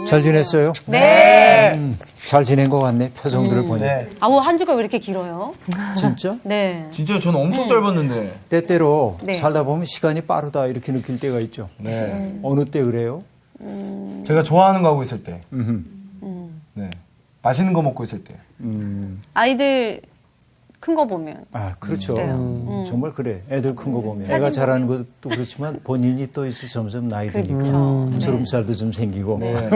잘 지냈어요? 네. 잘 지낸 것 같네, 표정들을 보니. 네. 아우, 한 주가 왜 이렇게 길어요? 진짜? 네. 진짜 저는 엄청 짧았는데. 때때로 네. 살다 보면 시간이 빠르다 이렇게 느낄 때가 있죠. 네. 어느 때 그래요? 제가 좋아하는 거 하고 있을 때. 네. 맛있는 거 먹고 있을 때. 아이들 큰 거 보면. 아, 그렇죠. 그래요. 정말 그래. 애들 큰 거 보면. 사진 애가 잘하는 것도 그렇지만 본인이 또 이제 점점 나이 드니까 그렇죠. 주름살도 좀 생기고. 네.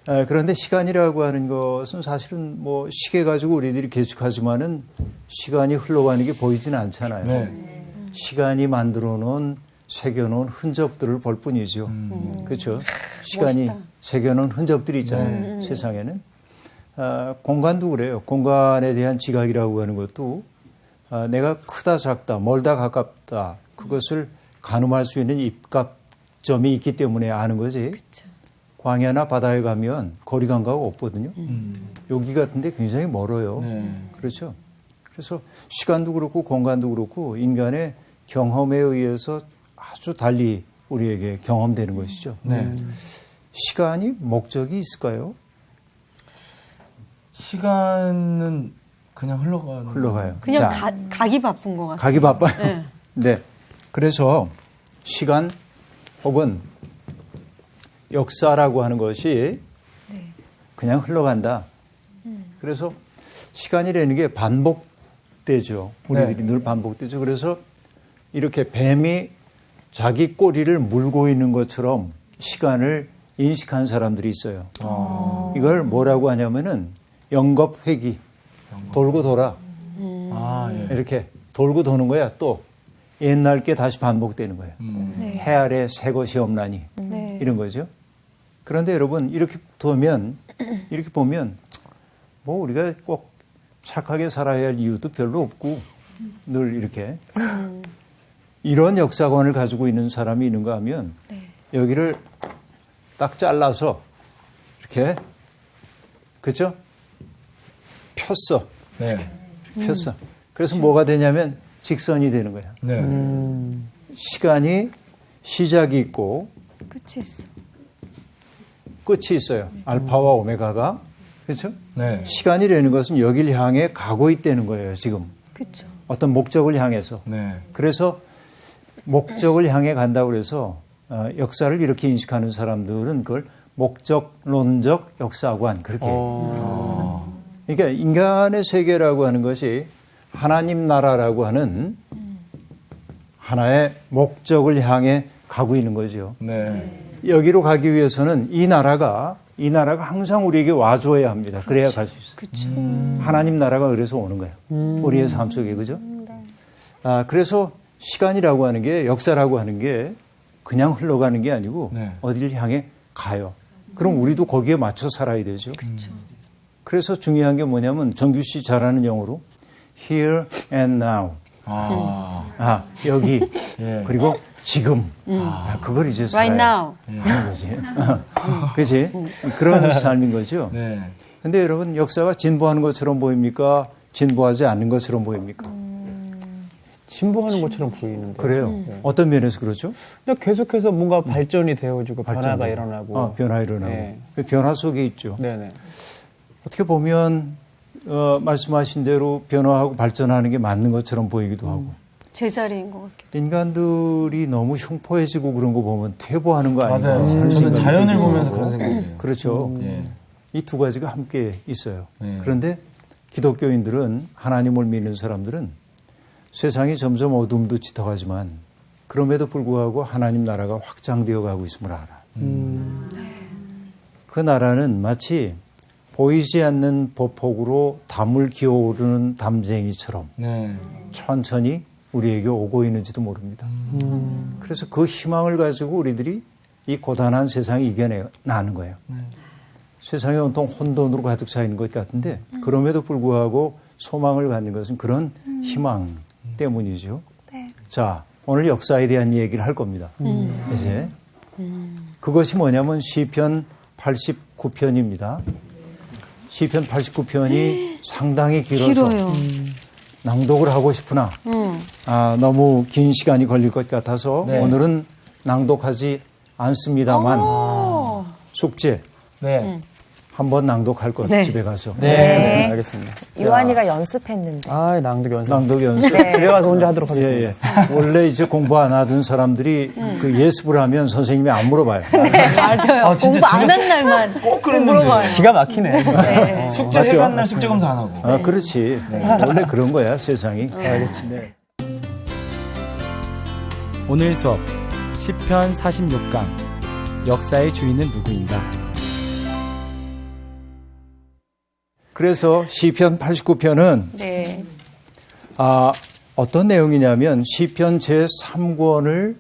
아, 그런데 시간이라고 하는 것은 사실은 뭐 시계 가지고 우리들이 계측하지만은 시간이 흘러가는 게 보이지는 않잖아요. 네. 시간이 만들어 놓은 새겨놓은 흔적들을 볼 뿐이죠. 그렇죠. 시간이 멋있다. 새겨놓은 흔적들이 있잖아요. 세상에는. 아, 공간도 그래요. 공간에 대한 지각이라고 하는 것도 내가 크다 작다 멀다 가깝다 그것을 가늠할 수 있는 입각점이 있기 때문에 아는 거지. 그쵸. 광야나 바다에 가면 거리 감각이 없거든요. 여기 같은데 굉장히 멀어요. 네. 그렇죠. 그래서 시간도 그렇고 공간도 그렇고 인간의 경험에 의해서 아주 달리 우리에게 경험되는 것이죠. 네. 시간이 목적이 있을까요? 시간은 그냥 흘러가요. 그냥 자, 가기 바쁜 것 같아요. 가기 바빠요. 네. 네. 그래서 시간 혹은 역사라고 하는 것이 그냥 흘러간다. 그래서 시간이라는 게 반복되죠. 우리들이 늘 반복되죠. 그래서 이렇게 뱀이 자기 꼬리를 물고 있는 것처럼 시간을 인식한 사람들이 있어요. 이걸 뭐라고 하냐면은 영겁회귀. 돌고 돌아. 아, 예. 이렇게 돌고 도는 거야. 또 옛날 게 다시 반복되는 거예요. 네. 해 아래 새 것이 없나니. 네. 이런 거죠. 그런데 여러분 이렇게 보면 뭐 우리가 꼭 착하게 살아야 할 이유도 별로 없고 늘 이렇게 이런 역사관을 가지고 있는 사람이 있는가 하면 여기를 딱 잘라서 이렇게 그렇죠? 폈어. 네. 폈어. 그래서 뭐가 되냐면 직선이 되는 거야. 네. 시간이 시작이 있고 끝이 있어. 끝이 있어요. 알파와 오메가가. 그렇죠? 네. 시간이라는 것은 여길 향해 가고 있다는 거예요, 지금. 그렇죠. 어떤 목적을 향해서. 네. 그래서 목적을 향해 간다고 그래서 역사를 이렇게 인식하는 사람들은 그걸 목적론적 역사관 그렇게. 그러니까 인간의 세계라고 하는 것이 하나님 나라라고 하는 하나의 목적을 향해 가고 있는 거죠. 네. 여기로 가기 위해서는 이 나라가 항상 우리에게 와줘야 합니다. 그래야 갈 수 있어요. 그렇죠. 하나님 나라가 그래서 오는 거예요. 우리의 삶 속에 그죠? 아, 그래서 시간이라고 하는 게 역사라고 하는 게 그냥 흘러가는 게 아니고 네. 어디를 향해 가요. 그럼 우리도 거기에 맞춰 살아야 되죠. 그래서 중요한 게 뭐냐면 정규 씨 잘하는 영어로 here and now. 아. 여기 예. 그리고 지금. 그걸 이제 Right 살아야 now. 하는 거지. 그렇지? 그런 삶인 거죠. 네. 근데 여러분 역사가 진보하는 것처럼 보입니까? 진보하지 않는 것처럼 보입니까? 진보하는 것처럼 보이는데. 그래요. 어떤 면에서 그렇죠? 그냥 계속해서 뭔가 발전이 되어지고 변화가 발전되고. 일어나고. 변화 일어나고. 네. 그 변화 속에 있죠. 네네. 어떻게 보면 말씀하신 대로 변화하고 발전하는 게 맞는 것처럼 보이기도 하고. 제자리인 것 같기도. 인간들이 너무 흉포해지고 그런 거 보면 퇴보하는 거 아닌가 맞아요. 하는 저는 생각이 자연을 들고. 보면서 그런 생각이에요. 그렇죠. 예. 이 두 가지가 함께 있어요. 네. 그런데 기독교인들은 하나님을 믿는 사람들은 세상이 점점 어둠도 짙어가지만 그럼에도 불구하고 하나님 나라가 확장되어 가고 있음을 알아. 그 나라는 마치 보이지 않는 보폭으로 담을 기어오르는 담쟁이처럼 네. 천천히 우리에게 오고 있는지도 모릅니다. 그래서 그 희망을 가지고 우리들이 이 고단한 세상을 이겨내는 거예요. 세상이 온통 혼돈으로 가득 차 있는 것 같은데 그럼에도 불구하고 소망을 갖는 것은 그런 희망 때문이죠. 자, 오늘 역사에 대한 얘기를 할 겁니다. 이제 그것이 뭐냐면 시편 89편입니다. 시편 89편이 상당히 길어서 길어요. 낭독을 하고 싶으나 너무 긴 시간이 걸릴 것 같아서 네. 오늘은 낭독하지 않습니다만 숙제 네. 한번 낭독할 것 네. 집에 가서. 네, 알겠습니다. 요한이가 연습했는데. 아, 낭독 연습. 낭독 연습. 집에 가서 혼자 하도록 하겠습니다. 예, 예. 원래 이제 공부 안 하던 사람들이 그 예습을 하면 선생님이 안 물어봐요. 맞아요. 아, 진짜 공부 안 한 날만 꼭 그랬는데. 물어봐요. 기가 막히네. 네. 숙제 맞죠? 해간 날 숙제 검사 안 하고. 아, 그렇지. 원래 그런 거야, 세상이. 네. 오늘 수업 시편 46강 역사의 주인은 누구인가? 그래서 시편 89편은 네. 어떤 내용이냐면 시편 제3권을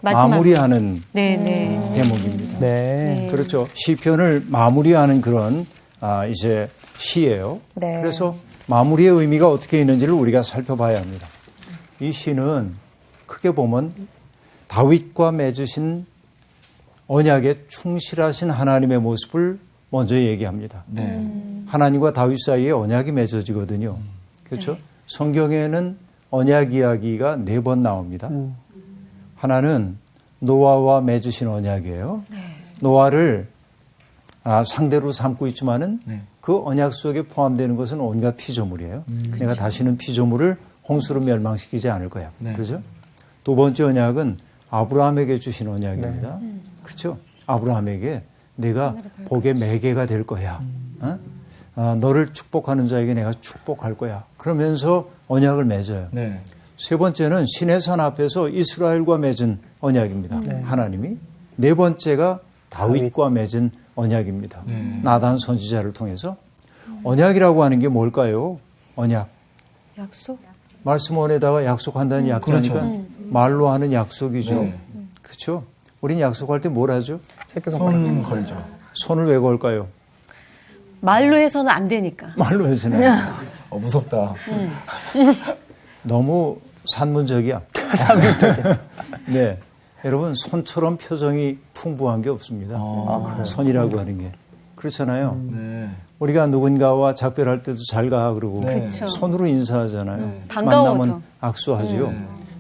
마지막. 마무리하는 네네. 대목입니다. 네. 그렇죠. 시편을 마무리하는 그런 이제 시예요. 네. 그래서 마무리의 의미가 어떻게 있는지를 우리가 살펴봐야 합니다. 이 시는 크게 보면 다윗과 맺으신 언약에 충실하신 하나님의 모습을 먼저 얘기합니다. 네. 하나님과 다윗 사이에 언약이 맺어지거든요. 그렇죠? 성경에는 언약 이야기가 4번 나옵니다. 하나는 노아와 맺으신 언약이에요. 노아를 상대로 삼고 있지만은 그 언약 속에 포함되는 것은 온갖 피조물이에요. 내가 다시는 피조물을 홍수로 멸망시키지 않을 거야. 네. 그렇죠? 두 번째 언약은 아브라함에게 주신 언약입니다. 그렇죠? 아브라함에게 내가 복의 매개가 될 거야. 너를 축복하는 자에게 내가 축복할 거야. 그러면서 언약을 맺어요. 네. 세 번째는 시내산 앞에서 이스라엘과 맺은 언약입니다. 하나님이. 네 번째가 다윗과 맺은 언약입니다. 나단 선지자를 통해서. 언약이라고 하는 게 뭘까요? 언약. 약속? 말씀원에다가 약속한다는 약속이니까 그렇죠. 말로 하는 약속이죠. 네. 그렇죠? 우린 약속할 때 뭘 하죠? 손 걸죠. 손을 왜 걸까요? 말로 해서는 안 되니까. 말로 해서는. 무섭다. 너무 산문적이야. 산문적이야. 네. 여러분, 손처럼 표정이 풍부한 게 없습니다. 손이라고 하는 게. 그렇잖아요. 네. 우리가 누군가와 작별할 때도 잘 가 그러고 네. 그쵸. 손으로 인사하잖아요. 반가워도. 만나면 악수하지요.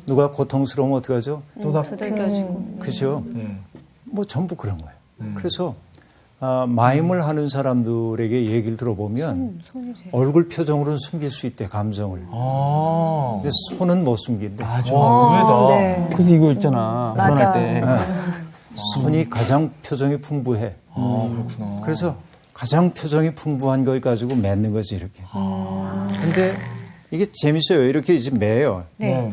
누가 고통스러우면 어떡하죠? 도덕여지고. 그죠? 네. 뭐 전부 그런 거예요. 그래서 마임을 하는 사람들에게 얘기를 들어보면 손이 제일. 얼굴 표정으로는 숨길 수 있대, 감정을. 근데 손은 못 숨긴대. 와, 의외다. 네. 그래서 이거 있잖아. 맞아. 결혼할 때. 손이 가장 표정이 풍부해. 그렇구나. 그래서 가장 표정이 풍부한 걸 가지고 맺는 거지, 이렇게. 근데 이게 재밌어요. 이렇게 이제 매요. 네.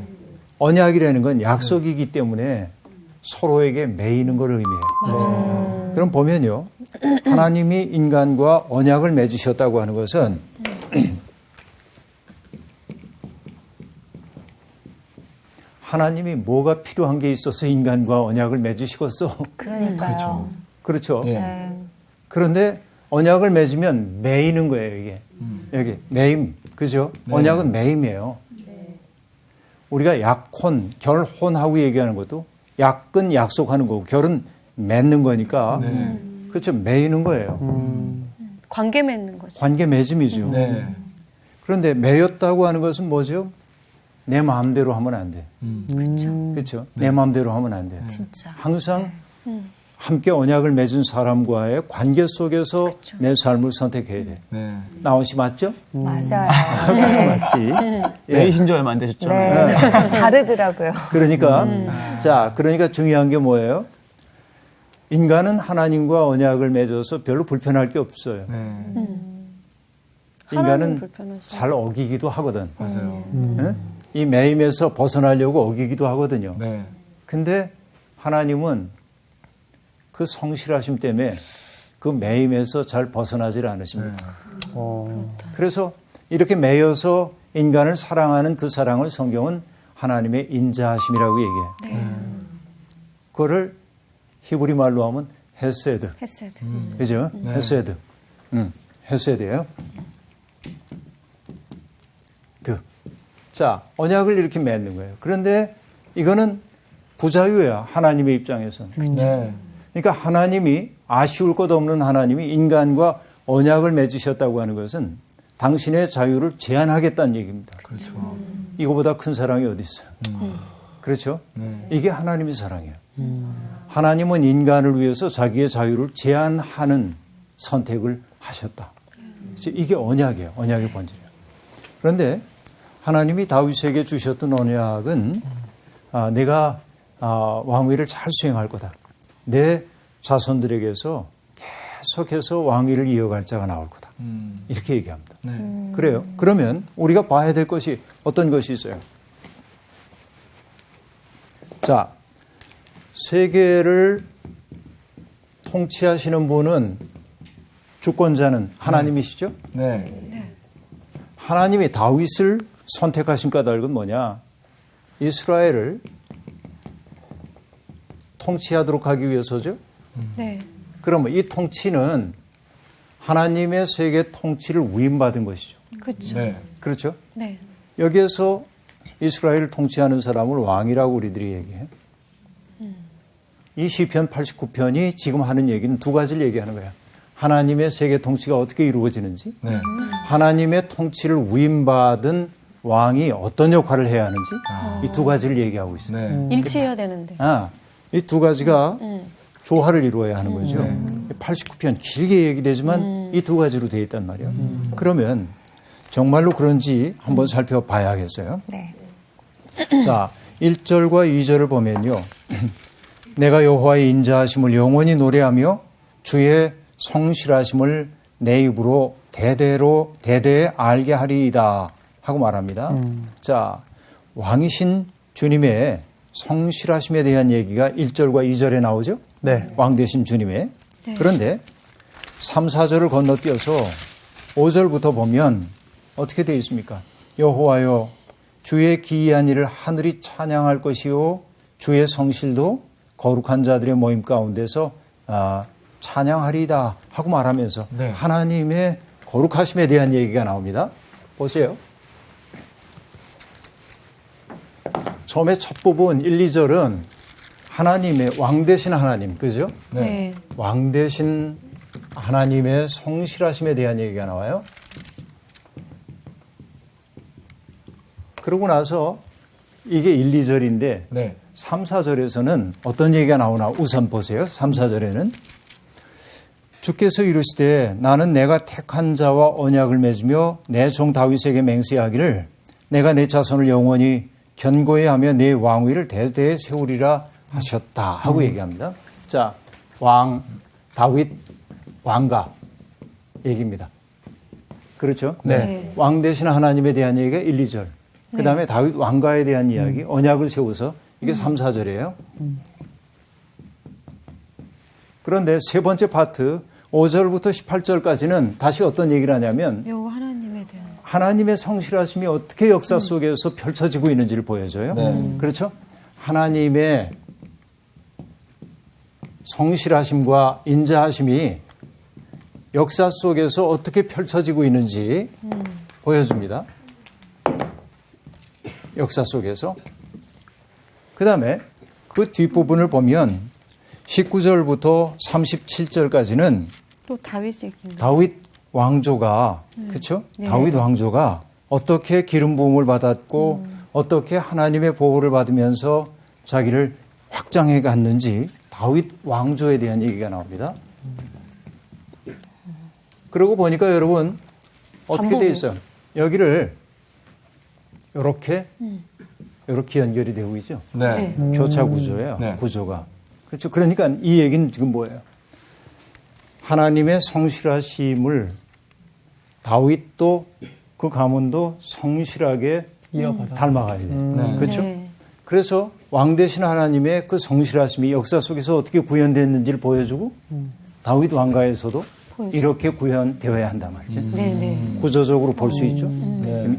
언약이라는 건 약속이기 때문에 서로에게 매이는 걸 의미해요. 그럼 보면요. 하나님이 인간과 언약을 맺으셨다고 하는 것은 하나님이 뭐가 필요한 게 있어서 인간과 언약을 맺으시겠어? 그러니까요. 그렇죠. 네. 그런데 언약을 맺으면 매이는 거예요, 이게. 여기 매임. 그죠? 언약은 매임이에요. 우리가 약혼, 결혼하고 얘기하는 것도 약은 약속하는 거고 결은 맺는 거니까 그렇죠. 매이는 거예요. 관계 맺는 거죠. 관계 맺음이죠. 네. 그런데 매였다고 하는 것은 뭐죠? 내 마음대로 하면 안 돼. 그렇죠. 그렇죠. 내 마음대로 하면 안 돼. 진짜. 항상 함께 언약을 맺은 사람과의 관계 속에서 내 삶을 선택해야 돼. 네. 나온 씨 맞죠? 맞아요. 맞지. 매이신 지 얼마 안 되셨죠? 네. 다르더라고요. 그러니까 자, 그러니까 중요한 게 뭐예요? 인간은 하나님과 언약을 맺어서 별로 불편할 게 없어요. 네. 하나님 인간은 불편하시죠. 잘 어기기도 하거든. 맞아요. 예? 이 매임에서 벗어나려고 어기기도 하거든요. 네. 근데 하나님은 그 성실하심 때문에 그 매임에서 잘 벗어나질 않으십니다. 그래서 이렇게 매여서 인간을 사랑하는 그 사랑을 성경은 하나님의 인자하심이라고 얘기해요. 그거를 히브리 말로 하면 헤세드. 헤세드. 그죠? 헤세드. 헤세드예요. 자, 언약을 이렇게 맺는 거예요. 그런데 이거는 부자유야. 하나님의 입장에서는. 네. 그러니까 하나님이 아쉬울 것 없는 하나님이 인간과 언약을 맺으셨다고 하는 것은 당신의 자유를 제한하겠다는 얘기입니다. 그렇죠. 이거보다 큰 사랑이 어디 있어요? 그렇죠? 이게 하나님의 사랑이에요. 하나님은 인간을 위해서 자기의 자유를 제한하는 선택을 하셨다. 이게 언약이에요. 언약의 본질이에요. 그런데 하나님이 다윗에게 주셨던 언약은 내가 왕위를 잘 수행할 거다. 내 자손들에게서 계속해서 왕위를 이어갈 자가 나올 거다. 이렇게 얘기합니다. 네. 그래요. 그러면 우리가 봐야 될 것이 어떤 것이 있어요? 자, 세계를 통치하시는 분은 주권자는 하나님이시죠? 네. 하나님이 다윗을 선택하신 까닭은 뭐냐? 이스라엘을 통치하도록 하기 위해서죠? 네. 그러면 이 통치는 하나님의 세계 통치를 위임받은 것이죠. 그렇죠. 네. 그렇죠? 네. 여기에서 이스라엘을 통치하는 사람을 왕이라고 우리들이 얘기해요. 이 시편 89편이 지금 하는 얘기는 두 가지를 얘기하는 거예요. 하나님의 세계 통치가 어떻게 이루어지는지, 네. 하나님의 통치를 위임받은 왕이 어떤 역할을 해야 하는지 이 두 가지를 얘기하고 있어요. 네. 일치해야 되는데. 이 두 가지가 조화를 이루어야 하는 거죠. 89편 길게 얘기되지만 이 두 가지로 되어 있단 말이에요. 그러면 정말로 그런지 한번 살펴봐야겠어요. 네. 자, 1절과 2절을 보면요. 내가 여호와의 인자하심을 영원히 노래하며 주의 성실하심을 내 입으로 대대에 알게 하리이다 하고 말합니다. 자, 왕이신 주님의 성실하심에 대한 얘기가 1절과 2절에 나오죠. 네. 왕 되신 주님의. 네. 그런데 3, 4절을 건너뛰어서 5절부터 보면 어떻게 되어 있습니까? 여호와여 주의 기이한 일을 하늘이 찬양할 것이요 주의 성실도 거룩한 자들의 모임 가운데서 찬양하리이다 하고 말하면서 네. 하나님의 거룩하심에 대한 얘기가 나옵니다. 보세요. 처음에 첫 부분 1, 2절은 하나님의 왕 되신 하나님, 그죠? 네. 왕 되신 하나님의 성실하심에 대한 얘기가 나와요. 그러고 나서 이게 1, 2절인데 네. 3, 4절에서는 어떤 얘기가 나오나 우선 보세요. 3, 4절에는 주께서 이르시되 나는 내가 택한 자와 언약을 맺으며 내 종 다윗에게 맹세하기를 내가 내 자손을 영원히 견고히 하며 내 왕위를 대대에 세우리라 하셨다 하고 얘기합니다. 자, 왕 다윗 왕가 얘기입니다. 그렇죠? 네. 왕 되신 하나님에 대한 얘기가 1, 2절. 그 다음에 다윗 왕가에 대한 이야기, 언약을 세워서 이게 3, 4절이에요. 그런데 세 번째 파트 5절부터 18절까지는 다시 어떤 얘기를 하냐면 여호와 하나님에 대한. 하나님의 성실하심이 어떻게 역사 속에서 펼쳐지고 있는지를 보여줘요. 그렇죠? 하나님의 성실하심과 인자하심이 역사 속에서 어떻게 펼쳐지고 있는지 보여줍니다. 역사 속에서. 그 다음에 그 뒷부분을 보면 19절부터 37절까지는 또 다윗 얘기입니다. 다윗 왕조가, 그렇죠? 네. 다윗 왕조가 어떻게 기름 부음을 받았고 어떻게 하나님의 보호를 받으면서 자기를 확장해 갔는지 다윗 왕조에 대한 얘기가 나옵니다. 그러고 보니까 여러분 어떻게 돼 있어요? 여기를 이렇게 연결이 되고 있죠. 네. 교차 구조예요. 네. 구조가. 그렇죠. 그러니까 이 얘기는 지금 뭐예요? 하나님의 성실하심을 다윗도 그 가문도 성실하게 닮아가야 돼요. 네. 그렇죠? 네. 그래서 왕 되신 하나님의 그 성실하심이 역사 속에서 어떻게 구현됐는지를 보여주고 다윗 왕가에서도 이렇게 구현되어야 한단 말이죠. 네, 네. 구조적으로 볼 수 있죠.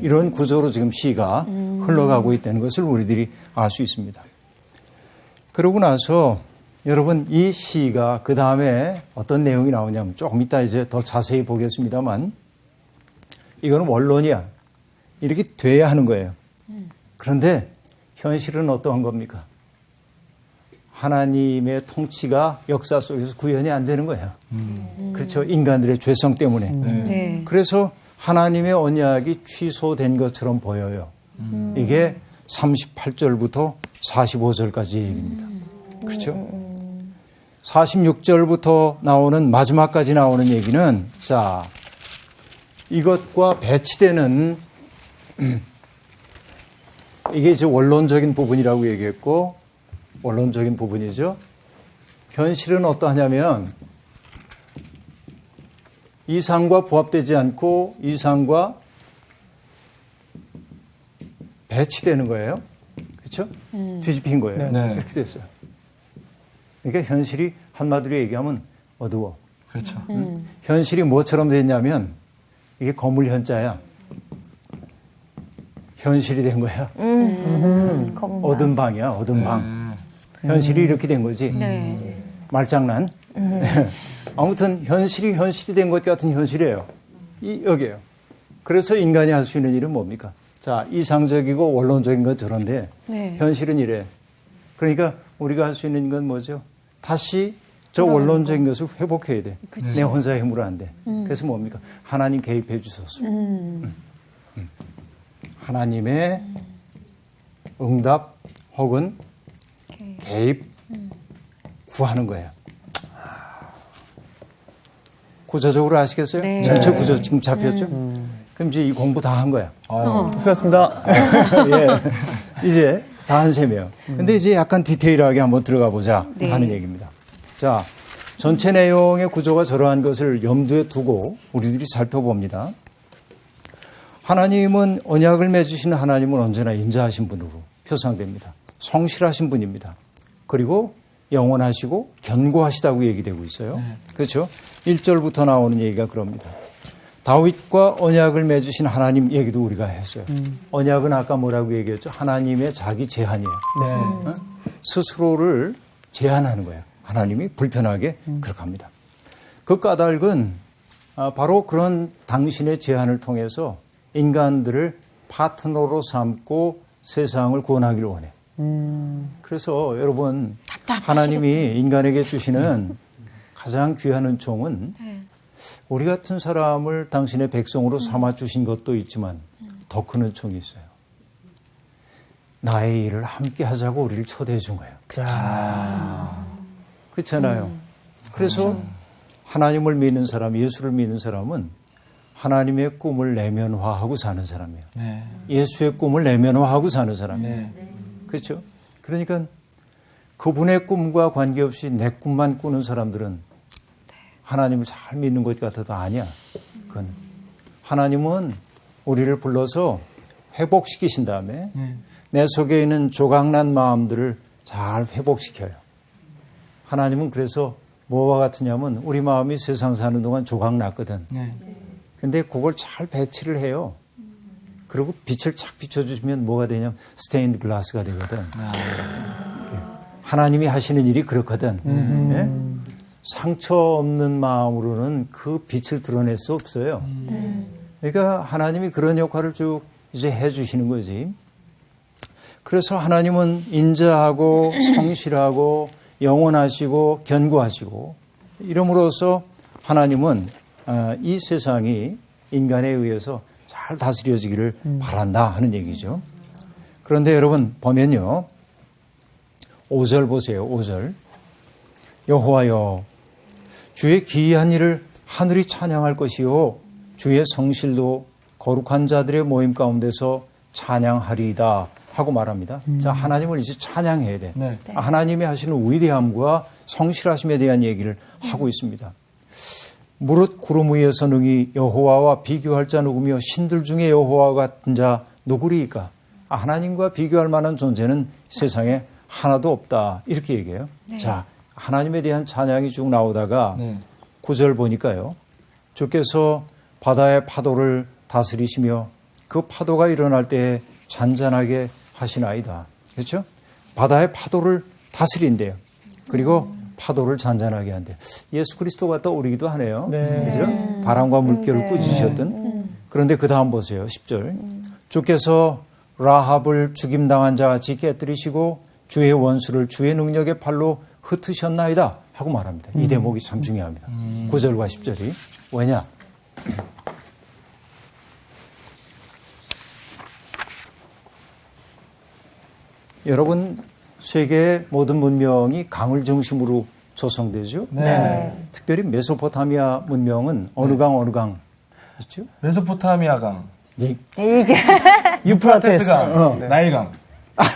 이런 구조로 지금 시가 흘러가고 있다는 것을 우리들이 알 수 있습니다. 그러고 나서 여러분 이 시가 그 다음에 어떤 내용이 나오냐면 조금 이따 이제 더 자세히 보겠습니다만 이거는 원론이야. 이렇게 돼야 하는 거예요. 그런데 현실은 어떠한 겁니까? 하나님의 통치가 역사 속에서 구현이 안 되는 거예요. 그렇죠. 인간들의 죄성 때문에. 네. 그래서 하나님의 언약이 취소된 것처럼 보여요. 이게 38절부터 45절까지 얘기입니다. 그렇죠? 46절부터 나오는 마지막까지 나오는 얘기는 자, 이것과 배치되는 이게 이제 원론적인 부분이라고 얘기했고 원론적인 부분이죠. 현실은 어떠하냐면 이상과 부합되지 않고 이상과 배치되는 거예요. 그렇죠? 뒤집힌 거예요. 네. 이렇게 됐어요. 그러니까 현실이 한마디로 얘기하면 어두워. 그렇죠. 현실이 뭐처럼 됐냐면 이게 거물 현자야. 현실이 된 거야. 어두운 방이야. 어두운 방. 현실이 이렇게 된 거지. 네. 말장난. 아무튼 현실이 된 것 같은 현실이에요. 여기에요. 그래서 인간이 할 수 있는 일은 뭡니까? 자, 이상적이고 원론적인 건 저런데 네. 현실은 이래. 그러니까 우리가 할 수 있는 건 뭐죠? 다시 저 원론적인 것을 회복해야 돼. 내 혼자의 힘으로 안 돼. 그래서 뭡니까? 하나님 개입해 주소서. 하나님의 응답 혹은 개입 구하는 거예요. 구조적으로 아시겠어요? 네. 전체 구조 지금 잡혔죠? 그럼 이제 이 공부 다 한 거야. 수고하셨습니다. 예. 이제 다 한 셈이에요. 근데 이제 약간 디테일하게 한번 들어가 보자 네. 하는 얘기입니다. 자, 전체 내용의 구조가 저러한 것을 염두에 두고 우리들이 살펴봅니다. 하나님은 언약을 맺으시는 하나님은 언제나 인자하신 분으로 표상됩니다. 성실하신 분입니다. 그리고 영원하시고 견고하시다고 얘기되고 있어요. 그렇죠? 1절부터 나오는 얘기가 그럽니다. 다윗과 언약을 맺으신 하나님 얘기도 우리가 했어요. 언약은 아까 뭐라고 얘기했죠? 하나님의 자기 제한이에요. 네. 스스로를 제한하는 거예요. 하나님이 불편하게 그렇게 합니다. 그 까닭은 바로 그런 당신의 제한을 통해서 인간들을 파트너로 삼고 세상을 구원하기를 원해요. 그래서 여러분 하나님이 인간에게 주시는 가장 귀한 은총은 우리 같은 사람을 당신의 백성으로 삼아 주신 것도 있지만 더 큰 은총이 있어요. 나의 일을 함께 하자고 우리를 초대해 준 거예요. 그렇잖아요. 그래서 하나님을 믿는 사람, 예수를 믿는 사람은 하나님의 꿈을 내면화하고 사는 사람이에요. 네. 예수의 꿈을 내면화하고 사는 사람이에요. 네. 그렇죠? 그러니까 그분의 꿈과 관계없이 내 꿈만 꾸는 사람들은 하나님을 잘 믿는 것 같아도 아니야. 그건 하나님은 우리를 불러서 회복시키신 다음에 내 속에 있는 조각난 마음들을 잘 회복시켜요. 하나님은 그래서 뭐와 같으냐면 우리 마음이 세상 사는 동안 조각났거든. 네. 근데 그걸 잘 배치를 해요. 그리고 빛을 착 비춰주시면 뭐가 되냐면 스테인드 글라스가 되거든. 하나님이 하시는 일이 그렇거든. 예? 상처 없는 마음으로는 그 빛을 드러낼 수 없어요. 그러니까 하나님이 그런 역할을 쭉 이제 해주시는 거지. 그래서 하나님은 인자하고 성실하고 영원하시고 견고하시고 이름으로써 하나님은 이 세상이 인간에 의해서 잘 다스려지기를 바란다 하는 얘기죠. 그런데 여러분 보면요. 5절 보세요. 5절. 여호와여 주의 기이한 일을 하늘이 찬양할 것이요 주의 성실도 거룩한 자들의 모임 가운데서 찬양하리이다 하고 말합니다. 자, 하나님을 이제 찬양해야 돼. 네. 하나님이 하시는 위대함과 성실하심에 대한 얘기를 하고 있습니다. 무릇 구름 위에서 능히 여호와와 비교할 자 누구며 신들 중에 여호와 같은 자 누구리이까? 하나님과 비교할 만한 존재는 세상에 하나도 없다. 이렇게 얘기해요. 자, 하나님에 대한 찬양이 쭉 나오다가 9절 보니까요. 주께서 바다의 파도를 다스리시며 그 파도가 일어날 때 잔잔하게 하시나이다. 그렇죠? 바다의 파도를 다스린대요. 그리고 파도를 잔잔하게 한대요. 예수 그리스도가 떠오르기도 하네요. 그렇죠? 바람과 물결을 꾸짖으셨던. 그런데 그 다음 보세요. 10절. 주께서 라합을 죽임당한 자같이 깨뜨리시고 주의 원수를 주의 능력의 팔로 흩으셨나이다 하고 말합니다. 이 대목이 참 중요합니다. 9절과 10절이. 왜냐? 여러분, 세계의 모든 문명이 강을 중심으로 조성되죠. 네. 특별히 메소포타미아 문명은 어느 강 있죠? 메소포타미아 강, 이 이게 유프라테스 강, 어. 나일강.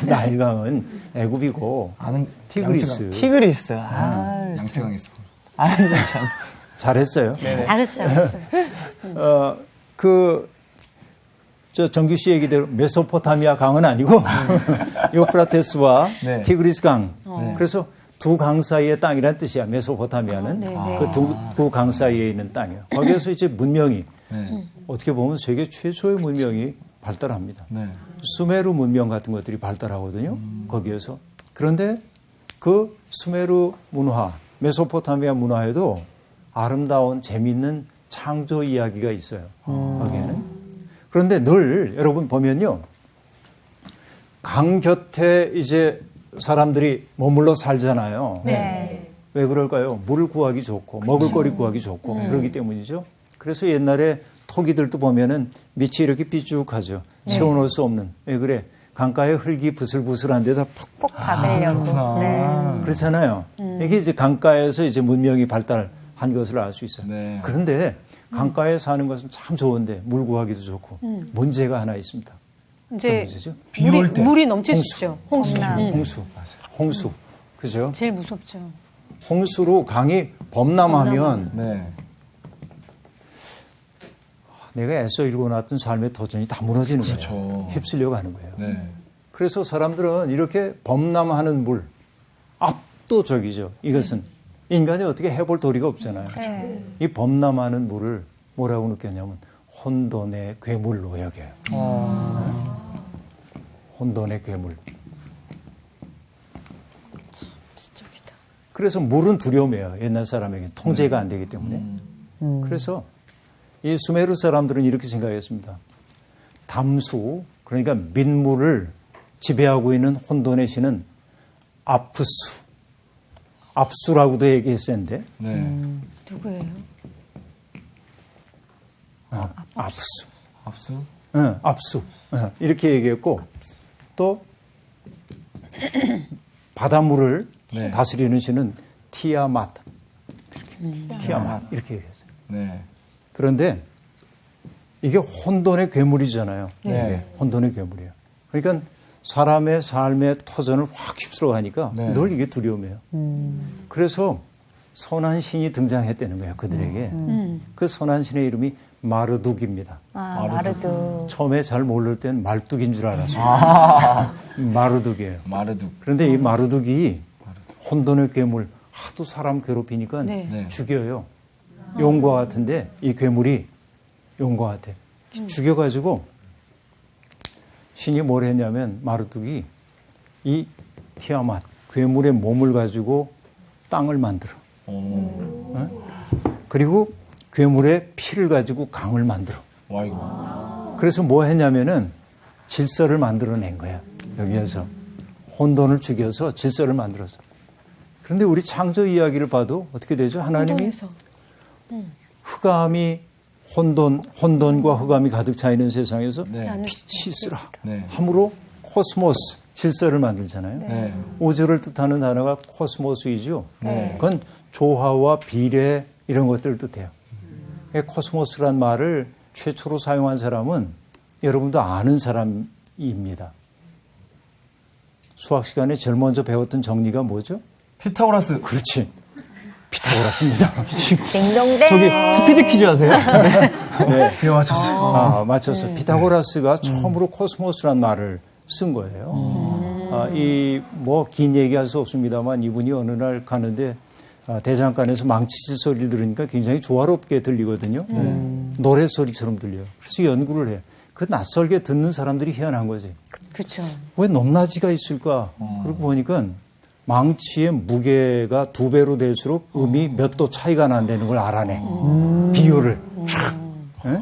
나일강은 애굽이고 아는 티그리스. 티그리스. 양치강 있어. 참. 잘했어요. 잘했어요. 저 정규 씨 얘기대로 메소포타미아 강은 아니고 유프라테스와 네. 티그리스 강. 그래서 두 강 사이의 땅이란 뜻이야. 메소포타미아는 그 두 강 사이에 있는 땅이에요. 거기에서 이제 문명이 어떻게 보면 세계 최초의 문명이 발달합니다. 네. 수메르 문명 같은 것들이 발달하거든요. 거기에서. 그런데 그 수메르 문화, 메소포타미아 문화에도 아름다운 재미있는 창조 이야기가 있어요. 거기에는. 그런데 늘 여러분 보면요. 강 곁에 이제 사람들이 머물러 살잖아요. 네. 왜 그럴까요? 물을 구하기 좋고 먹을거리 구하기 좋고 그러기 때문이죠. 그래서 옛날에 토기들도 보면은 밑이 이렇게 삐죽하죠. 채워놓을 수 없는. 왜 그래? 강가에 흙이 부슬부슬한 데다 꼭 박으려고. 네. 그렇잖아요. 이게 이제 강가에서 이제 문명이 발달한 것을 알 수 있어요. 네. 그런데 강가에 사는 것은 참 좋은데 물 구하기도 좋고 문제가 하나 있습니다. 이제 문제죠? 비 올 때. 물이 넘칠 수 있죠. 홍수. 홍수. 그죠? 제일 무섭죠. 홍수로 강이 범람하면 네. 내가 애써 일궈놨던 삶의 도전이 다 무너지는 거예요. 그렇죠. 휩쓸려 가는 거예요. 네. 그래서 사람들은 이렇게 범람하는 물, 압도적이죠. 이것은 인간이 어떻게 해볼 도리가 없잖아요. 네. 이 범람하는 물을 뭐라고 느꼈냐면 혼돈의 괴물로 여겨요. 혼돈의 괴물. 지적이다. 그래서 물은 두려움이에요. 옛날 사람에게 통제가 안 되기 때문에. 그래서 이 수메르 사람들은 이렇게 생각했습니다. 담수, 그러니까 민물을 지배하고 있는 혼돈의 신은 아프수, 압수라고도 얘기했었는데 네. 누구예요? 압수. 압수? 응, 압수. 이렇게 얘기했고 또 바닷물을 네. 다스리는 신은 티아맛. 티아맛 이렇게 얘기했어요. 네. 그런데 이게 혼돈의 괴물이잖아요. 네. 이게 혼돈의 괴물이에요. 그러니까 사람의 삶의 터전을 확 휩쓸어 가니까 네. 늘 이게 두려움이에요. 그래서 선한 신이 등장했다는 거예요. 그들에게. 그 선한 신의 이름이 마르둑입니다. 마르두. 처음에 잘 모를 땐 말뚝인 줄 알았어요. 마르둑이에요. 마르둑. 그런데 이 마르둑이 혼돈의 괴물 하도 사람 괴롭히니까 네. 네. 죽여요. 용과 같은데 이 괴물이 용과 같아. 죽여가지고 신이 뭘 했냐면 마르둑이 이 티아맛 괴물의 몸을 가지고 땅을 만들어. 그리고 괴물의 피를 가지고 강을 만들어. 와, 이거. 그래서 뭐 했냐면은 질서를 만들어낸 거야. 여기에서 혼돈을 죽여서 질서를 만들어서. 그런데 우리 창조 이야기를 봐도 어떻게 되죠? 하나님이 혼돈에서. 흑암이 혼돈과 흑암이 가득 차 있는 세상에서 네. 빛이 있으라 네. 함으로 코스모스 질서를 만들잖아요. 네. 우주를 뜻하는 단어가 코스모스이죠. 네. 그건 조화와 비례 이런 것들을 뜻해요. 코스모스란 말을 최초로 사용한 사람은 여러분도 아는 사람입니다. 수학 시간에 제일 먼저 배웠던 정리가 뭐죠? 피타고라스. 그렇지. 피타고라스입니다. 딩동댕. 저기 스피드 퀴즈 하세요? 네. 네, 맞췄어요. 맞췄어. 피타고라스가 처음으로 코스모스란 말을 쓴 거예요. 긴 얘기할 수 없습니다만 이분이 어느 날 가는데 대장간에서 망치질 소리를 들으니까 굉장히 조화롭게 들리거든요. 노래 소리처럼 들려요. 그래서 연구를 해. 그 낯설게 듣는 사람들이 희한한 거지. 그렇죠. 왜 높낮이가 있을까? 그러고 보니까 망치의 무게가 2배로 될수록 음이 몇 도 차이가 난다는 걸 알아내. 비율을. 예?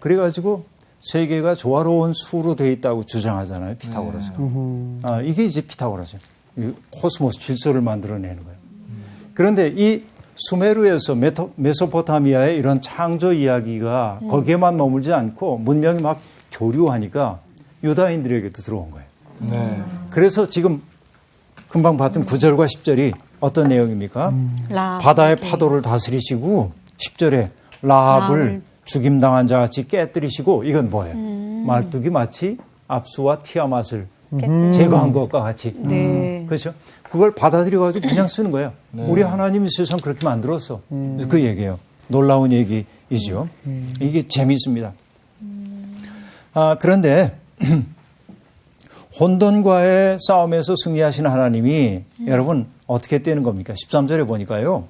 그래가지고 세계가 조화로운 수로 되어 있다고 주장하잖아요. 피타고라스가. 이게 이제 피타고라스예요. 코스모스 질서를 만들어내는 거예요. 그런데 이 수메르에서 메소포타미아의 이런 창조 이야기가 거기에만 머물지 않고 문명이 막 교류하니까 유다인들에게도 들어온 거예요. 네. 그래서 지금 금방 봤던 9절과 10절이 어떤 내용입니까? 라. 바다의 파도를 다스리시고 10절에 라합을 죽임당한 자같이 깨뜨리시고 이건 뭐예요? 말뚝이 마치 압수와 티아맛을 제거한 것과 같이. 네. 그렇죠? 그걸 받아들여가지고 그냥 쓰는 거예요. 우리 하나님이 세상 그렇게 만들었어. 그래서 그 얘기예요. 놀라운 얘기이죠. 이게 재미있습니다. 그런데 혼돈과의 싸움에서 승리하신 하나님이 여러분 어떻게 되는 겁니까? 13절에 보니까요.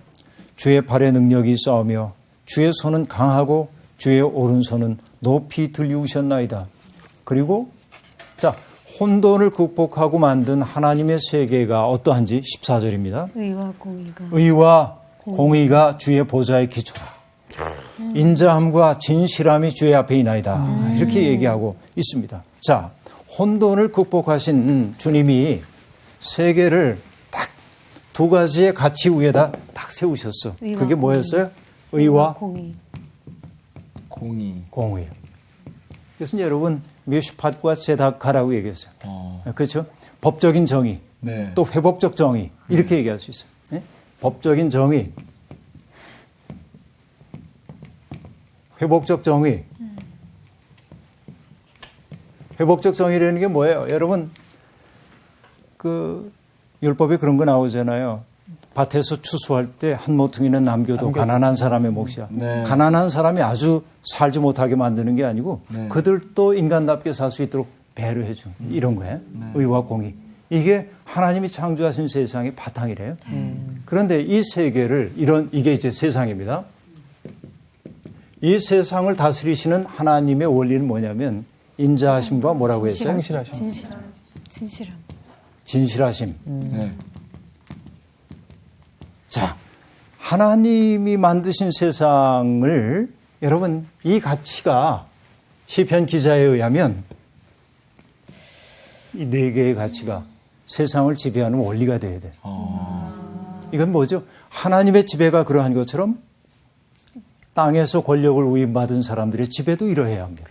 주의 발의 능력이 있사오며 주의 손은 강하고 주의 오른손은 높이 들리우셨나이다. 그리고 자 혼돈을 극복하고 만든 하나님의 세계가 어떠한지 14절입니다. 의와 공의가. 의와 공의가 주의 보좌의 기초라. 인자함과 진실함이 주의 앞에 있나이다. 이렇게 얘기하고 있습니다. 자, 혼돈을 극복하신 주님이 세계를 딱 두 가지의 가치 위에다 딱 세우셨어. 그게 뭐였어요? 의와 공의. 공의. 그래서 여러분 미슈팟과 제다카라고 얘기했어요. 그렇죠? 법적인 정의, 네. 또 회복적 정의 이렇게 얘기할 수 있어요. 네? 법적인 정의, 회복적 정의. 회복적 정의라는 게 뭐예요? 여러분 그 율법에 그런 거 나오잖아요. 밭에서 추수할 때 한 모퉁이는 남겨도 가난한 사람의 몫이야. 네. 가난한 사람이 아주 살지 못하게 만드는 게 아니고 네. 그들도 인간답게 살 수 있도록 배려해 준 이런 거예요. 의와 공의. 이게 하나님이 창조하신 세상의 바탕이래요. 그런데 이 세계를 이게 이제 세상입니다. 이 세상을 다스리시는 하나님의 원리는 뭐냐면 인자하심과 뭐라고 했어요? 진실함. 진실하심. 네. 자, 하나님이 만드신 세상을 여러분 이 가치가 시편 기자에 의하면 이 네 개의 가치가 세상을 지배하는 원리가 돼야 돼. 이건 뭐죠? 하나님의 지배가 그러한 것처럼 땅에서 권력을 위임받은 사람들의 지배도 이러해야 합니다.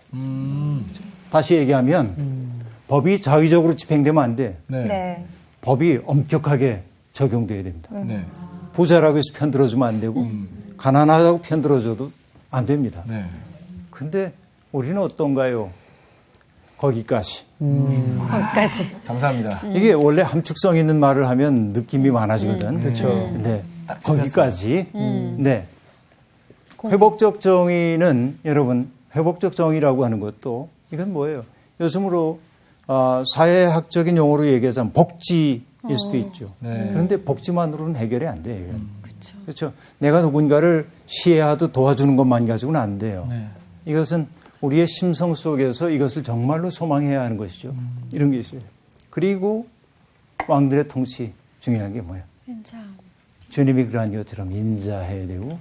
다시 얘기하면 법이 자의적으로 집행되면 안 돼. 네. 네. 법이 엄격하게 적용돼야 됩니다. 네. 부자라고 해서 편들어주면 안 되고 가난하다고 편들어줘도 안 됩니다. 네. 근데 우리는 어떤가요? 거기까지. 거기까지. 감사합니다. 이게 원래 함축성 있는 말을 하면 느낌이 많아지거든. 그렇죠. 네. 거기까지. 네. 회복적 정의는 여러분 회복적 정의라고 하는 것도 이건 뭐예요? 요즘으로 사회학적인 용어로 얘기하자면 복지일 수도 있죠. 네. 그런데 복지만으로는 해결이 안 돼요. 이건. 그렇죠. 그렇죠. 내가 누군가를 시해하듯 도와주는 것만 가지고는 안 돼요. 네. 이것은 우리의 심성 속에서 이것을 정말로 소망해야 하는 것이죠. 이런 게 있어요. 그리고 왕들의 통치 중요한 게 뭐예요? 인자함. 주님이 그러한 것처럼 인자해야 되고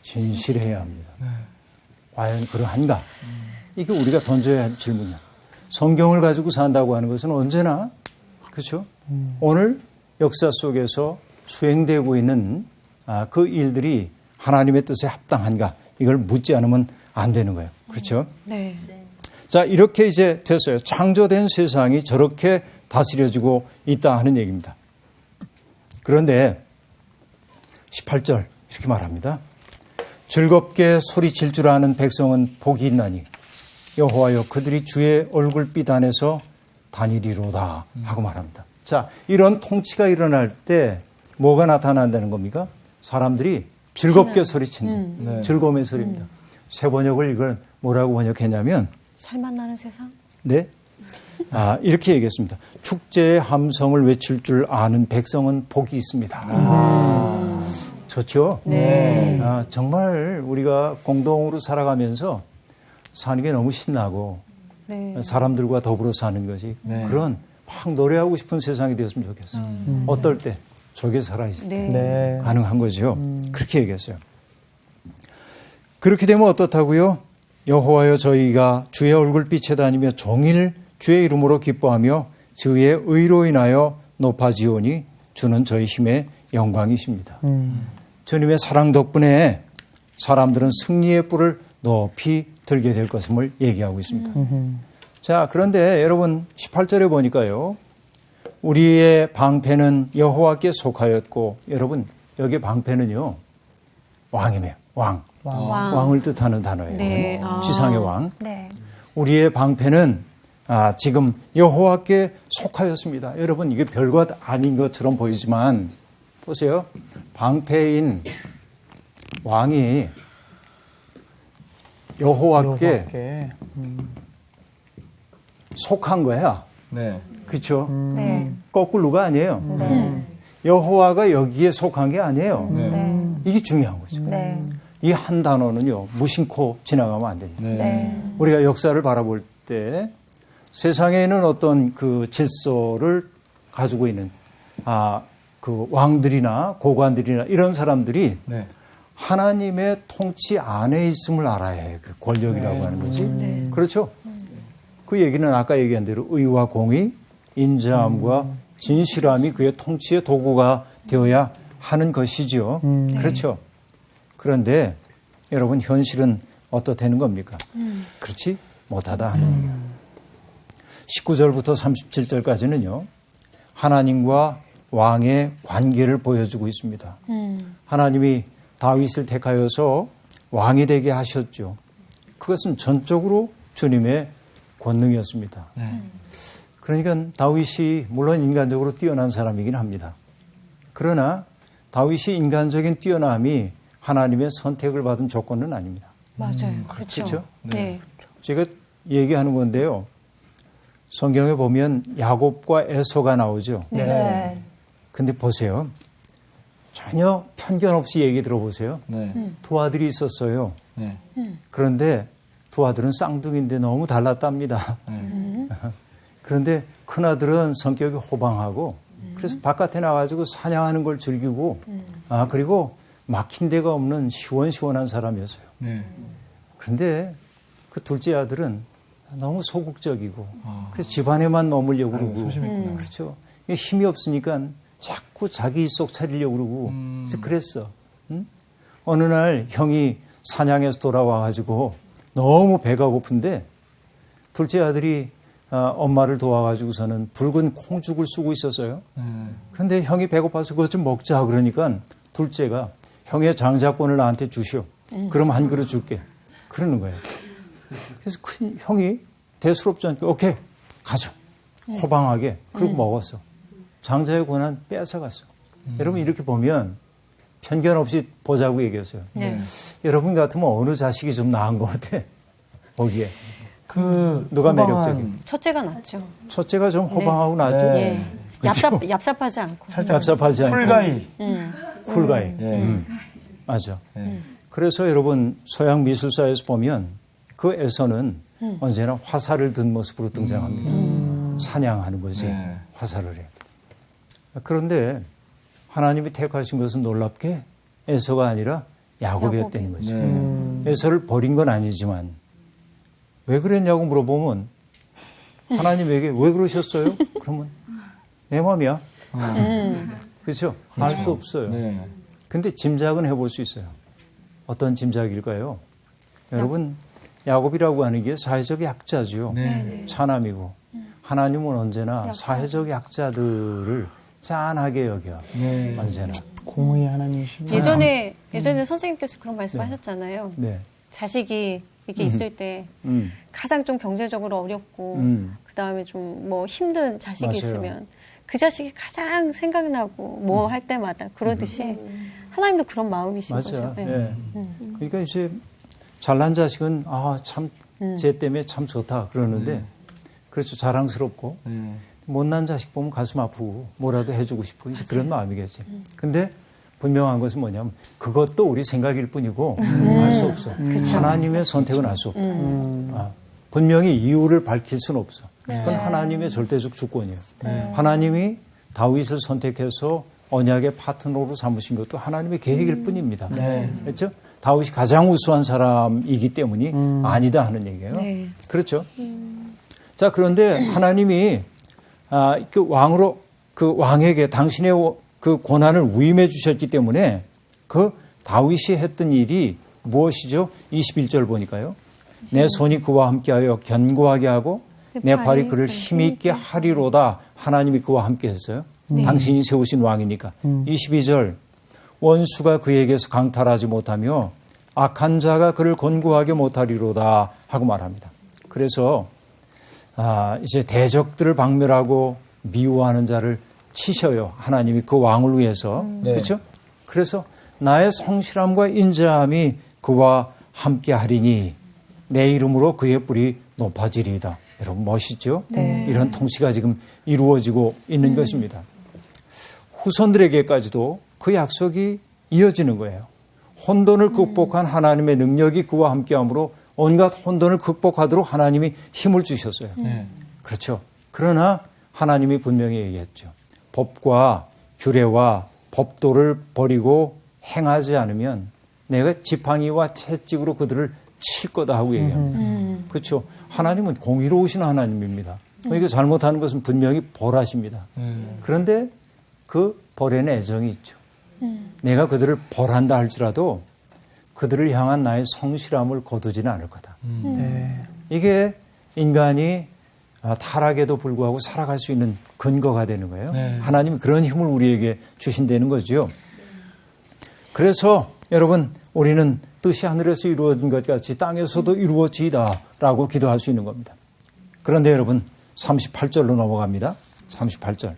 진실해야 합니다. 과연 그러한가? 이게 우리가 던져야 할 질문이야. 성경을 가지고 산다고 하는 것은 언제나 그렇죠? 오늘 역사 속에서 수행되고 있는 그 일들이 하나님의 뜻에 합당한가? 이걸 묻지 않으면 안 되는 거예요. 그렇죠? 네. 자, 이렇게 이제 됐어요. 창조된 세상이 저렇게 다스려지고 있다 하는 얘기입니다. 그런데 18절 이렇게 말합니다. 즐겁게 소리칠 줄 아는 백성은 복이 있나니 여호와여 그들이 주의 얼굴빛 안에서 다니리로다 하고 말합니다. 자, 이런 통치가 일어날 때 뭐가 나타난다는 겁니까? 사람들이 즐겁게 소리친다. 네. 즐거움의 소리입니다. 새 번역을 이걸 뭐라고 번역했냐면 살맛 나는 세상? 네. 이렇게 얘기했습니다. 축제의 함성을 외칠 줄 아는 백성은 복이 있습니다. 좋죠? 네. 정말 우리가 공동으로 살아가면서 사는 게 너무 신나고 네. 사람들과 더불어 사는 것이 네. 그런 막 노래하고 싶은 세상이 되었으면 좋겠어요. 어떨 때? 저게 살아있을 때. 네. 네. 가능한 거죠. 그렇게 얘기했어요. 그렇게 되면 어떻다고요? 여호와여 저희가 주의 얼굴빛에 다니며 종일 주의 이름으로 기뻐하며 주의 의로 인하여 높아지오니 주는 저희 힘의 영광이십니다. 주님의 사랑 덕분에 사람들은 승리의 뿔을 높이 들게 될 것임을 얘기하고 있습니다. 자, 그런데 여러분 18절에 보니까요. 우리의 방패는 여호와께 속하였고, 여러분 여기 방패는요 왕이에요. 왕을 뜻하는 단어예요. 네. 지상의 왕. 네. 우리의 방패는 지금 여호와께 속하였습니다. 여러분 이게 별것 아닌 것처럼 보이지만 보세요. 방패인 왕이 여호와께 속한 거야. 네. 그렇죠? 네. 거꾸로가 아니에요. 네. 여호와가 여기에 속한 게 아니에요. 네. 이게 중요한 거죠. 네. 이 한 단어는요 무심코 지나가면 안 됩니다. 네. 우리가 역사를 바라볼 때 세상에는 어떤 그 질서를 가지고 있는 그 왕들이나 고관들이나 이런 사람들이 네. 하나님의 통치 안에 있음을 알아야 해요. 그 권력이라고 하는 거지. 그렇죠? 그 얘기는 아까 얘기한 대로 의와 공의, 인자함과 진실함이 그의 통치의 도구가 되어야 하는 것이지요. 그렇죠? 그런데 여러분 현실은 어떻다는 겁니까? 그렇지 못하다 하는 얘기예요. 19절부터 37절까지는요. 하나님과 왕의 관계를 보여주고 있습니다. 하나님이 다윗을 택하여서 왕이 되게 하셨죠. 그것은 전적으로 주님의 권능이었습니다. 그러니까 다윗이 물론 인간적으로 뛰어난 사람이긴 합니다. 그러나 다윗이 인간적인 뛰어남이 하나님의 선택을 받은 조건은 아닙니다. 맞아요. 그렇죠. 그렇죠? 네. 제가 얘기하는 건데요. 성경에 보면 야곱과 에서가 나오죠. 네. 근데 보세요. 전혀 편견 없이 얘기 들어보세요. 네. 두 아들이 있었어요. 네. 그런데 두 아들은 쌍둥이인데 너무 달랐답니다. 그런데 큰 아들은 성격이 호방하고 그래서 바깥에 나가지고 사냥하는 걸 즐기고 그리고 막힌 데가 없는 시원시원한 사람이었어요. 네. 그런데 그 둘째 아들은 너무 소극적이고 그래서 집안에만 머물려고 그러고 소심했구나. 그렇죠. 힘이 없으니까 자꾸 자기 속 차리려고 그러고 그래서 그랬어. 응? 어느 날 형이 사냥해서 돌아와가지고 너무 배가 고픈데 둘째 아들이 엄마를 도와가지고서는 붉은 콩죽을 쓰고 있었어요. 그런데 형이 배고파서 그것 좀 먹자 그러니까 둘째가 형의 장자권을 나한테 주시오. 그럼 한 그릇 줄게. 그러는 거예요. 그래서 큰 형이 대수롭지 않게 오케이 가져. 호방하게. 그리고 먹었어. 장자의 권한 뺏어갔어. 여러분 이렇게 보면 편견 없이 보자고 얘기했어요. 네. 여러분 같으면 어느 자식이 좀 나은 것 같아. 보기에. 누가 호방한- 매력적이에요? 첫째가 낫죠. 첫째가 좀 호방하고 나죠. 예. 얍삽하지 않고. 얍삽하지 않고. 쿨가이. 쿨가이. 예. 맞아. 예. 그래서 여러분 서양 미술사에서 보면 그 에서는 언제나 화살을 든 모습으로 등장합니다. 사냥하는 거지. 네. 화살을 해. 그런데 하나님이 택하신 것은 놀랍게 에서가 아니라 야곱이었다는 거죠. 에서를 버린 건 아니지만 왜 그랬냐고 물어보면 하나님에게 왜 그러셨어요? 그러면 내 마음이야. 그렇죠? 알 수 없어요. 네. 근데 짐작은 해볼 수 있어요. 어떤 짐작일까요? 여러분 야곱이라고 하는 게 사회적 약자죠. 네. 차남이고 하나님은 언제나 사회적 약자들을 짠하게 여겨. 네. 언제나. 공의 하나님이시고. 예전에 선생님께서 그런 말씀하셨잖아요. 네. 자식이 이렇게 있을 때 가장 좀 경제적으로 어렵고 그 다음에 좀 뭐 힘든 자식이 맞아요. 있으면 그 자식이 가장 생각나고 뭐 할 때마다 그러듯이 하나님도 그런 마음이신 맞아요. 거죠. 네. 예. 그러니까 이제 잘난 자식은 참 쟤 때문에 참 좋다 그러는데 그렇죠. 자랑스럽고 못난 자식 보면 가슴 아프고 뭐라도 해주고 싶고 이제 그런 마음이겠지. 근데 분명한 것은 뭐냐면 그것도 우리 생각일 뿐이고 알 수 없어. 하나님의 선택은 알 수 없다. 분명히 이유를 밝힐 수는 없어. 그건 하나님의 절대적 주권이에요. 하나님이 다윗을 선택해서 언약의 파트너로 삼으신 것도 하나님의 계획일 뿐입니다. 그렇죠? 다윗이 가장 우수한 사람이기 때문이 아니다 하는 얘기예요. 네. 그렇죠? 자, 그런데 하나님이 그 왕으로 그 왕에게 당신의 그 권한을 위임해 주셨기 때문에 그 다윗이 했던 일이 무엇이죠? 21절 보니까요. 내 손이 그와 함께하여 견고하게 하고 내 발이 그를 힘있게 하리로다. 하나님이 그와 함께 했어요. 당신이 세우신 왕이니까. 22절 원수가 그에게서 강탈하지 못하며 악한 자가 그를 곤고하게 못하리로다 하고 말합니다. 그래서 이제 대적들을 박멸하고 미워하는 자를 치셔요. 하나님이 그 왕을 위해서. 그렇죠? 그래서 나의 성실함과 인자함이 그와 함께 하리니 내 이름으로 그의 뿔이 높아지리이다. 여러분 멋있죠? 네. 이런 통치가 지금 이루어지고 있는 것입니다. 후손들에게까지도 그 약속이 이어지는 거예요. 혼돈을 극복한 하나님의 능력이 그와 함께함으로 온갖 혼돈을 극복하도록 하나님이 힘을 주셨어요. 그렇죠. 그러나 하나님이 분명히 얘기했죠. 법과 규례와 법도를 버리고 행하지 않으면 내가 지팡이와 채찍으로 그들을 칠 거다 하고 얘기합니다. 그렇죠. 하나님은 공의로우신 하나님입니다. 그러니까 잘못하는 것은 분명히 벌하십니다. 그런데 그 벌에는 애정이 있죠. 내가 그들을 벌한다 할지라도 그들을 향한 나의 성실함을 거두지는 않을 거다. 이게 인간이 타락에도 불구하고 살아갈 수 있는 근거가 되는 거예요. 하나님이 그런 힘을 우리에게 주신다는 거죠. 그래서 여러분 우리는 뜻이 하늘에서 이루어진 것 같이 땅에서도 이루어지이다라고 기도할 수 있는 겁니다. 그런데 여러분 38절로 넘어갑니다. 38절.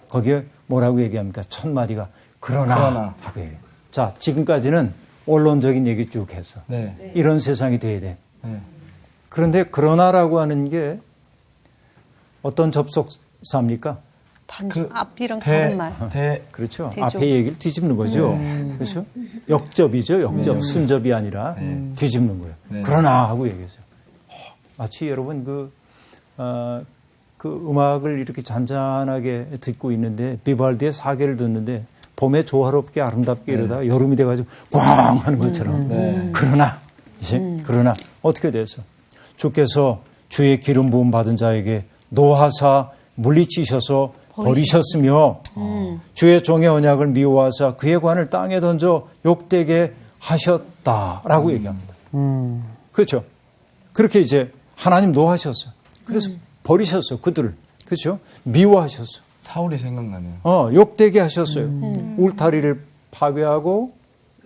거기에 뭐라고 얘기합니까? 첫 마디가 그러나 하고 얘기해요. 자, 지금까지는 원론적인 얘기 쭉 해서 이런 세상이 돼야 돼. 그런데 그러나라고 하는 게 어떤 접속사입니까? 앞이랑 다른 말. 그렇죠. 대조. 앞에 얘기를 뒤집는 거죠. 그렇죠? 역접이죠. 역접. 순접이 아니라 뒤집는 거예요. 그러나 하고 얘기했어요. 마치 여러분 그 음악을 이렇게 잔잔하게 듣고 있는데 비발디의 사계를 듣는데 봄에 조화롭게 아름답게 이러다가 여름이 돼가지고 꽝 하는 것처럼. 그러나 이제 그러나 어떻게 돼서 주께서 주의 기름 부음 받은 자에게 노하사 물리치셔서 버리셨으며 주의 종의 언약을 미워하사 그의 관을 땅에 던져 욕되게 하셨다라고 얘기합니다. 그렇죠? 그렇게 이제 하나님 노하셨어요. 그래서 버리셨어요. 그들을. 그렇죠? 미워하셨어요. 사울이 생각나네요. 욕되게 하셨어요. 울타리를 파괴하고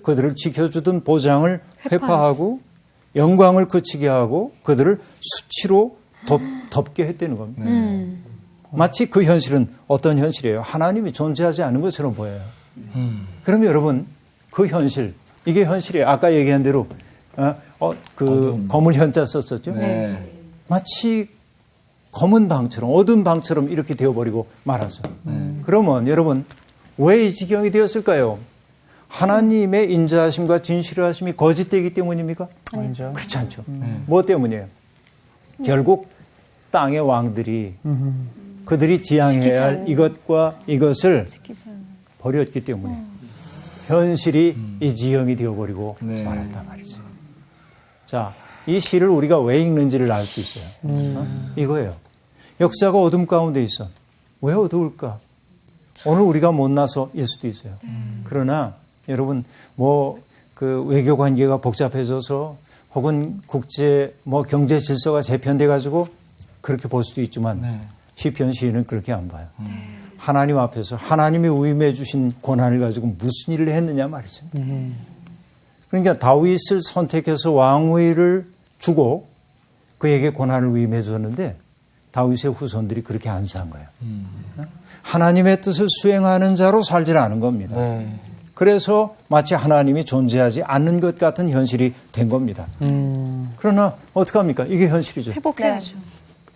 그들을 지켜주던 보장을 회파하고 영광을 그치게 하고 그들을 수치로 덮게 했다는 겁니다. 마치 그 현실은 어떤 현실이에요? 하나님이 존재하지 않은 것처럼 보여요. 그러면 여러분 그 현실, 이게 현실이에요. 아까 얘기한 대로 검을 현자 썼었죠. 마치 검은 방처럼 어두운 방처럼 이렇게 되어버리고 말았어요. 그러면 여러분 왜 이 지경이 되었을까요? 하나님의 인자하심과 진실하심이 거짓되기 때문입니까? 아니죠. 그렇지 않죠. 뭐 때문이에요? 결국 땅의 왕들이 그들이 지향해야 할 이것과 이것을 버렸기 때문에 현실이 이 지형이 되어버리고 말았단 말이죠. 자, 이 시를 우리가 왜 읽는지를 알 수 있어요. 이거예요. 역사가 어둠 가운데 있어. 왜 어두울까? 오늘 우리가 못나서일 수도 있어요. 그러나 여러분 그 외교 관계가 복잡해져서 혹은 국제 경제 질서가 재편돼 가지고 그렇게 볼 수도 있지만 시편 시인은 그렇게 안 봐요. 하나님 앞에서 하나님이 위임해 주신 권한을 가지고 무슨 일을 했느냐 말이죠. 그러니까 다윗을 선택해서 왕위를 주고 그에게 권한을 위임해 줬는데 다윗의 후손들이 그렇게 안 산 거예요. 하나님의 뜻을 수행하는 자로 살지 않은 겁니다. 그래서 마치 하나님이 존재하지 않는 것 같은 현실이 된 겁니다. 그러나 어떡합니까? 이게 현실이죠. 회복해야죠.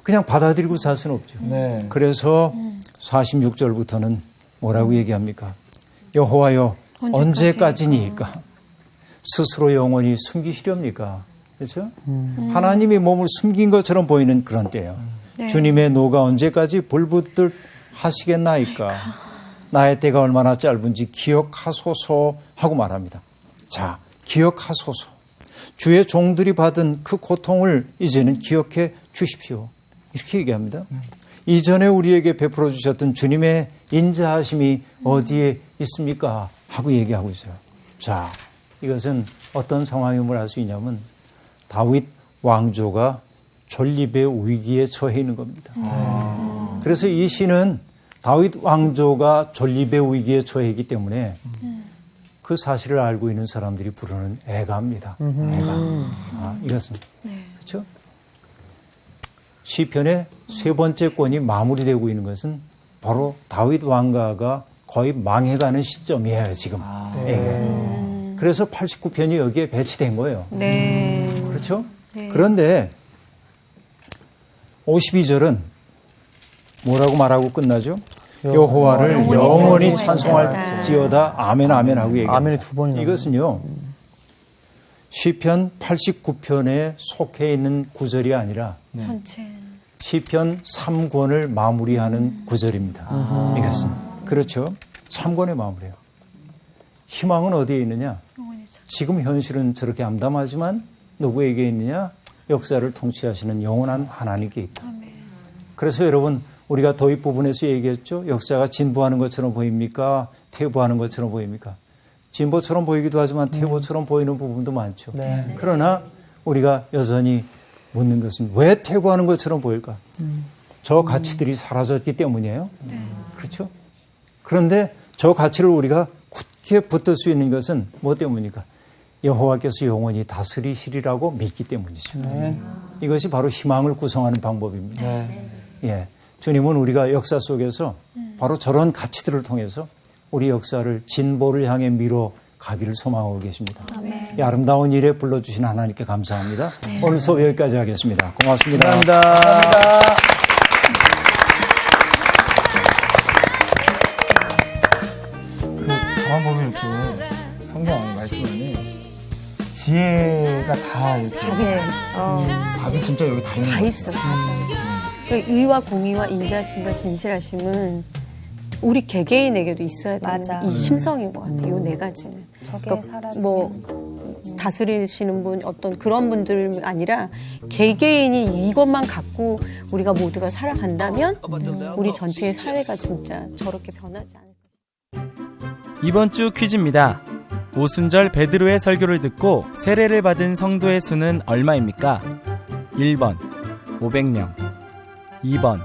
그냥 받아들이고 살 수는 없죠. 그래서 46절부터는 뭐라고 얘기합니까? 여호와여 언제까지니까 스스로 영원히 숨기시렵니까? 그렇죠? 하나님이 몸을 숨긴 것처럼 보이는 그런 때예요. 주님의 노가 언제까지 불붙들 하시겠나이까? 나의 때가 얼마나 짧은지 기억하소서 하고 말합니다. 자, 기억하소서. 주의 종들이 받은 그 고통을 이제는 기억해 주십시오. 이렇게 얘기합니다. 이전에 우리에게 베풀어 주셨던 주님의 인자하심이 어디에 있습니까? 하고 얘기하고 있어요. 자, 이것은 어떤 상황임을 알 수 있냐면 다윗 왕조가 존립의 위기에 처해 있는 겁니다. 그래서 이 시는 다윗 왕조가 존립의 위기에 처해 있기 때문에 그 사실을 알고 있는 사람들이 부르는 애가입니다. 애가. 이것은. 그렇죠? 시편의 세 번째 권이 마무리되고 있는 것은 바로 다윗 왕가가 거의 망해가는 시점이에요, 지금. 그래서 89편이 여기에 배치된 거예요. 네. 그렇죠? 네. 그런데 52절은 뭐라고 말하고 끝나죠? 여호와를 영원히 찬송할지어다. 아멘, 아멘 하고 얘기합니다. 아멘이 두 번이나. 이것은요, 시편 89편에 속해 있는 구절이 아니라 전체. 시편 3권을 마무리하는 구절입니다. 이것은. 그렇죠? 3권의 마무리예요. 희망은 어디에 있느냐? 지금 현실은 저렇게 암담하지만 누구에게 있느냐? 역사를 통치하시는 영원한 하나님께 있다. 그래서 여러분, 우리가 도입 부분에서 얘기했죠. 역사가 진보하는 것처럼 보입니까? 퇴보하는 것처럼 보입니까? 진보처럼 보이기도 하지만 퇴보처럼 보이는 부분도 많죠. 네. 그러나 우리가 여전히 묻는 것은 왜 퇴보하는 것처럼 보일까? 저 가치들이 사라졌기 때문이에요. 그렇죠? 그런데 저 가치를 우리가 굳게 붙들 수 있는 것은 뭐 때문입니까? 여호와께서 영원히 다스리시리라고 믿기 때문이죠. 이것이 바로 희망을 구성하는 방법입니다. 예, 주님은 우리가 역사 속에서 바로 저런 가치들을 통해서 우리 역사를 진보를 향해 밀어 가기를 소망하고 계십니다. 이 아름다운 일에 불러주신 하나님께 감사합니다. 오늘 수업 여기까지 하겠습니다. 고맙습니다. 감사합니다. 저만 보면 이렇게 성경 말씀에는 지혜가 다 이렇게 답이 진짜 여기 다 있는 다 거예요. 있어. 그 의와 공의와 인자심과 진실하심은 우리 개개인에게도 있어야 맞아. 되는 이 심성인 것 같아요. 이 네 가지는. 저게 사라지면. 뭐 다스리시는 분 어떤 그런 분들 아니라 개개인이 이것만 갖고 우리가 모두가 살아간다면 우리 전체의 사회가 진짜 저렇게 변하지 않을까. 이번 주 퀴즈입니다. 오순절 베드로의 설교를 듣고 세례를 받은 성도의 수는 얼마입니까? 1번 500명, 2번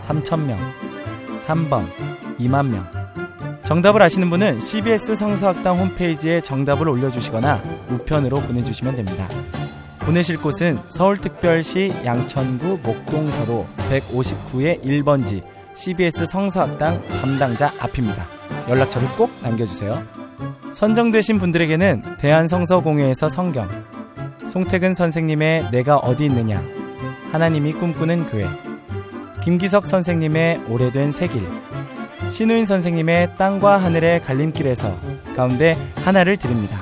3000명, 3번 2만 명. 정답을 아시는 분은 CBS 성서학당 홈페이지에 정답을 올려주시거나 우편으로 보내주시면 됩니다. 보내실 곳은 서울특별시 양천구 목동서로 159의 1번지 CBS 성서학당 담당자 앞입니다. 연락처를 꼭 남겨주세요. 선정되신 분들에게는 대한성서공회에서 성경, 송태근 선생님의 내가 어디 있느냐, 하나님이 꿈꾸는 교회, 김기석 선생님의 오래된 새길, 신우인 선생님의 땅과 하늘의 갈림길에서 가운데 하나를 드립니다.